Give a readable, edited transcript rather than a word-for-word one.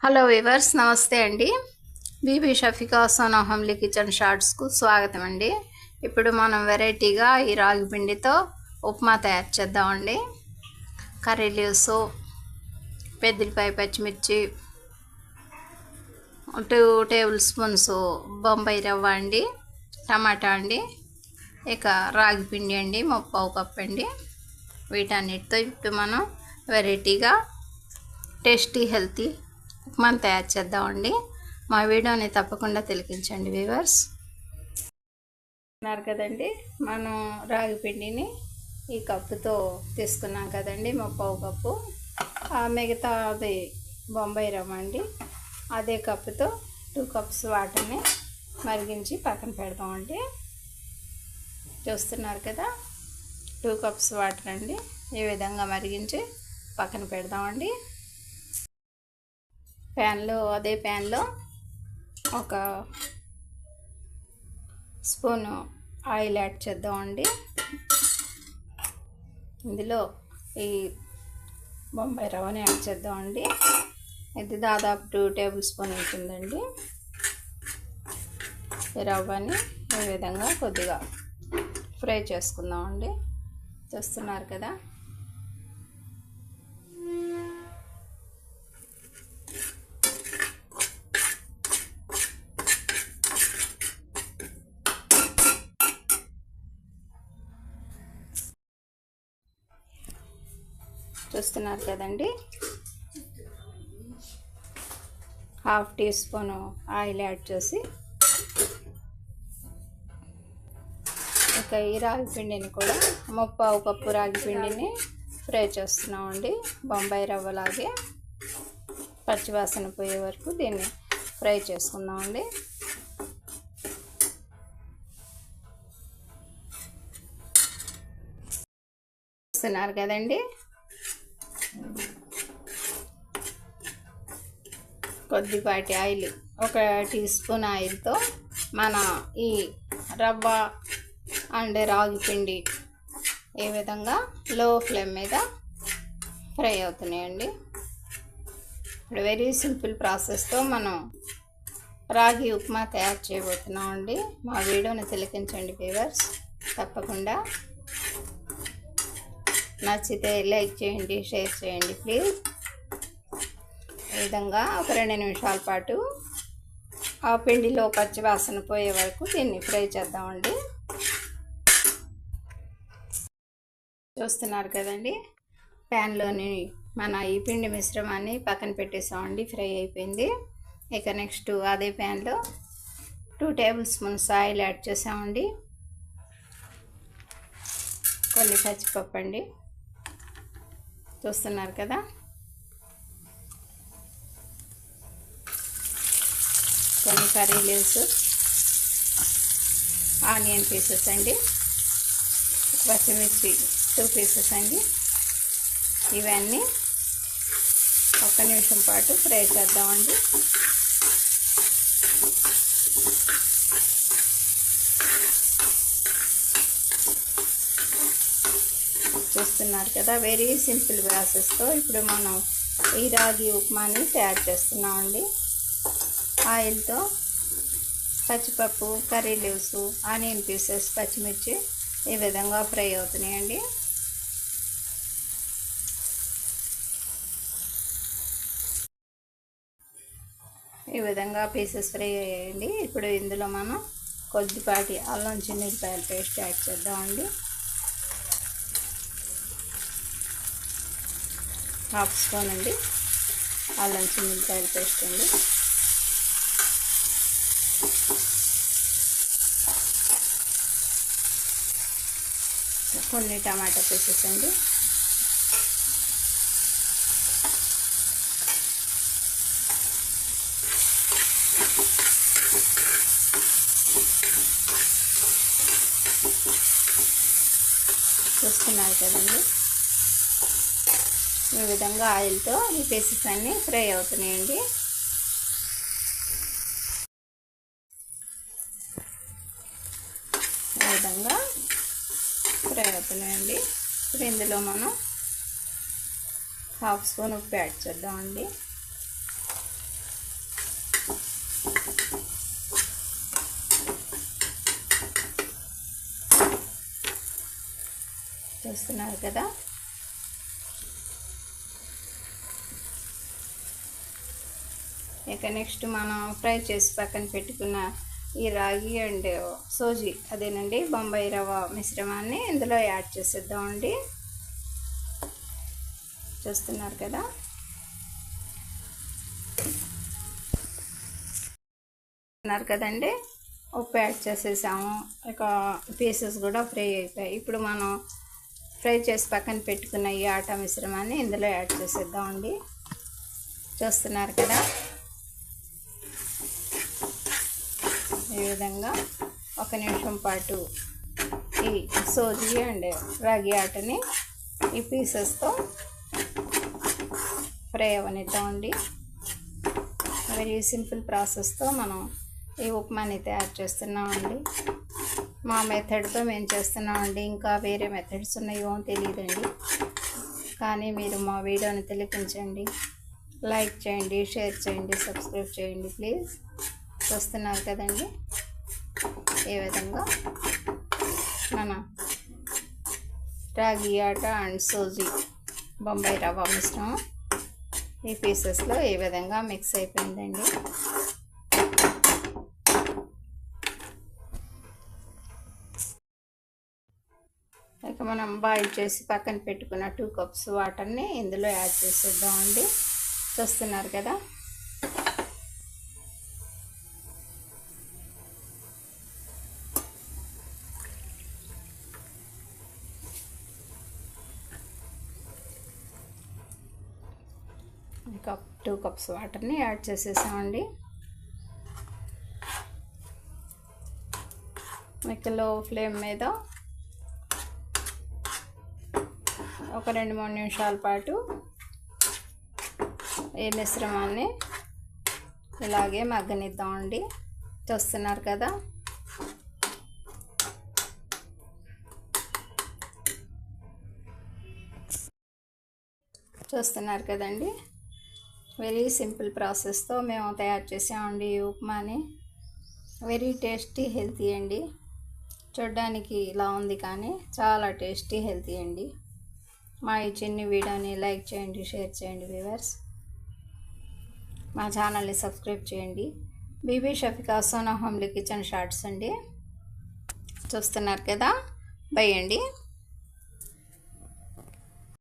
Hello viewers, నమస్తే అండి. Bibi Shafika Sona homely kitchen షార్ట్స్కు స్వాగతం అండి. ఇప్పుడు మనం వెరైటీగా ఈ రాగి పిండితో ఉప్మా తయారు చేద్దామండి. కర్రీ లీవ్స్, పెద్దపాయ, పచ్చిమిర్చి, 2 టేబుల్ స్పూన్స్ బొంబాయి రవ్వ అండి, టమాటా అండి, ఇక రాగి పిండి అండి 3/4 కప్ అండి. వీటన్నిటితో ఇప్పుడు మనం వెరైటీగా టేస్టీ హెల్తీ ఉప్మాను తయారు చేద్దామండి. మా వీడియోని తప్పకుండా తిలకించండి వ్యూవర్స్. అన్నారు కదండి, మనం రాగి పిండిని ఈ కప్పుతో తీసుకున్నాం కదండి, 3/4 కప్పు. మిగతా అది బొంబాయి రవ్వ అండి, అదే కప్పుతో 2 కప్స్ వాటర్ని మరిగించి పక్కన పెడదామండి. చూస్తున్నారు కదా, 2 కప్స్ వాటర్ అండి, ఈ విధంగా మరిగించి పక్కన పెడదామండి. అదే ప్యాన్లో 1 స్పూను ఆయిల్ యాడ్ చేద్దామండి. ఇందులో ఈ బొంబాయి రవ్వని యాడ్ చేద్దామండి. ఇది దాదాపు 2 టేబుల్ స్పూన్ ఉంటుందండి. ఈ రవ్వని ఈ విధంగా కొద్దిగా ఫ్రై చేసుకుందామండి. చూస్తున్నారు కదా, కదండి. 1/2 టీ స్పూన్ ఆయిల్ యాడ్ చేసి ఇక ఈ రాగి పిండిని కూడా 3/4 కప్పు రాగి పిండిని ఫ్రై చేస్తున్నామండి. బొంబాయి రవ్వలాగే పచ్చివాసన పోయే వరకు దీన్ని ఫ్రై చేసుకుందామండి. చూస్తున్నారు కదండి, కొద్దిపాటి ఆయిల్, 1 టీ స్పూన్ ఆయిల్తో మన ఈ రవ్వ అండ్ రాగి పిండి ఈ విధంగా లో ఫ్లేమ్ మీద ఫ్రై అవుతున్నాయండి. ఇప్పుడు వెరీ సింపుల్ ప్రాసెస్తో మనం రాగి ఉప్మా తయారు చేయబోతున్నామండి. మా వీడియోని తిలకించండి వ్యూవర్స్, తప్పకుండా. నచ్చితే లైక్ చేయండి, షేర్ చేయండి ప్లీజ్. ఈ విధంగా ఒక 2 నిమిషాల పాటు ఆ పిండిలో పచ్చి వాసన పోయే వరకు దీన్ని ఫ్రై చేద్దామండి. చూస్తున్నారు కదండి, ప్యాన్లోని మన ఈ పిండి మిశ్రమాన్ని పక్కన పెట్టేసామండి, ఫ్రై అయిపోయింది. ఇక నెక్స్ట్ అదే ప్యాన్లో 2 టేబుల్ స్పూన్స్ ఆయిల్ యాడ్ చేసామండి. కొన్ని పచ్చిపప్పు అండి, చూస్తున్నారు కదా, కొన్ని కర్రీ లీవ్స్, ఆనియన్ పీసెస్ అండి, పచ్చిమిర్చి 2 పీసెస్ అండి. ఇవన్నీ 1 నిమిషం పాటు ఫ్రై చేద్దామండి. చూస్తున్నారు కదా, వెరీ సింపుల్ ప్రాసెస్తో ఇప్పుడు మనం ఈ రాగి ఉప్మాని తయారు చేస్తున్నామండి. ఆయిల్తో పచ్చిపప్పు, కర్రీ లీవ్స్, ఆనియన్ పీసెస్, పచ్చిమిర్చి ఈ విధంగా ఫ్రై అవుతున్నాయండి. ఈ విధంగా పీసెస్ ఫ్రై అయ్యాయండి. ఇప్పుడు ఇందులో మనం కొద్దిపాటి అల్లం చిన్నులపాయల పేస్ట్ యాడ్ చేద్దామండి. 1/2 స్పూన్ అండి అల్లం చిన్నులపాయల పేస్ట్ అండి. కొన్ని టమాటా పీసెస్ అండి. చూస్తున్నారు కదండి, ఈ విధంగా ఆయిల్తో ఈ పీసెస్ అన్నీ ఫ్రై అవుతున్నాయండి. ఈ విధంగా ఫ్రై అవుతున్నాయండి. ఇప్పుడు ఇందులో మనం 1/2 స్పూన్ ఉప్పు యాడ్ చేద్దామండి. చూస్తున్నారు కదా. ఇక నెక్స్ట్ మనం ఫ్రై చేసి పక్కన పెట్టుకున్న ఈ రాగి అండ్ సోజీ అదేనండి బొంబాయి రవ్వ మిశ్రమాన్ని ఇందులో యాడ్ చేసేద్దామండి. చూస్తున్నారు కదా. కదండి, ఉప్పు యాడ్ చేసేసాము. ఇక పీసెస్ కూడా ఫ్రై అయిపోయాయి. ఇప్పుడు మనం ఫ్రై చేసి పక్కన పెట్టుకున్న ఈ ఆటా మిశ్రమాన్ని ఇందులో యాడ్ చేసేద్దామండి. చూస్తున్నారు కదా. ఈ విధంగా 1 నిమిషం పాటు ఈ సోజీ అండ్ రాగి ఆటని ఈ పీసెస్తో ఫ్రై అవనిద్దామండి. వెరీ సింపుల్ ప్రాసెస్తో మనం ఈ ఉప్మాని తయారు చేస్తున్నామండి. మా మెథడ్తో మేము చేస్తున్నామండి. ఇంకా వేరే మెథడ్స్ ఉన్నాయో తెలియదండి. కానీ మీరు మా వీడియోని తిలకించండి, లైక్ చేయండి, షేర్ చేయండి, సబ్స్క్రైబ్ చేయండి ప్లీజ్. చూస్తున్నారు కదండి, ఈ విధంగా మన రాగి ఆటా అండ్ సోజీ బొంబాయి రవ్వ మిశ్రమం ఈ పీసెస్లో ఈ విధంగా మిక్స్ అయిపోయిందండి. ఇక మనం బాయిల్ చేసి పక్కన పెట్టుకున్న 2 కప్స్ వాటర్ని ఇందులో యాడ్ చేసేద్దామండి. చూస్తున్నారు కదా. ఇంకా 2 కప్స్ వాటర్ని యాడ్ చేసేసామండి. మీకు లో ఫ్లేమ్ మీద ఒక 2-3 నిమిషాల పాటు ఈ మిశ్రమాన్ని ఇలాగే మగ్గనిద్దామండి. చూస్తున్నారు కదా. చూస్తున్నారు కదండి, వెరీ సింపుల్ ప్రాసెస్తో మేము తయారు చేసామండి ఈ ఉప్మాని. వెరీ టేస్టీ, హెల్తీ అండి. చూడ్డానికి ఇలా ఉంది కానీ చాలా టేస్టీ, హెల్తీ అండి. మా ఈ చిన్ని వీడియోని లైక్ చేయండి, షేర్ చేయండి వ్యూవర్స్. మా ఛానల్ని సబ్స్క్రైబ్ చేయండి. Bibi Shafika Sona homely kitchen shorts అండి. చూస్తున్నారు కదా. బై అండి.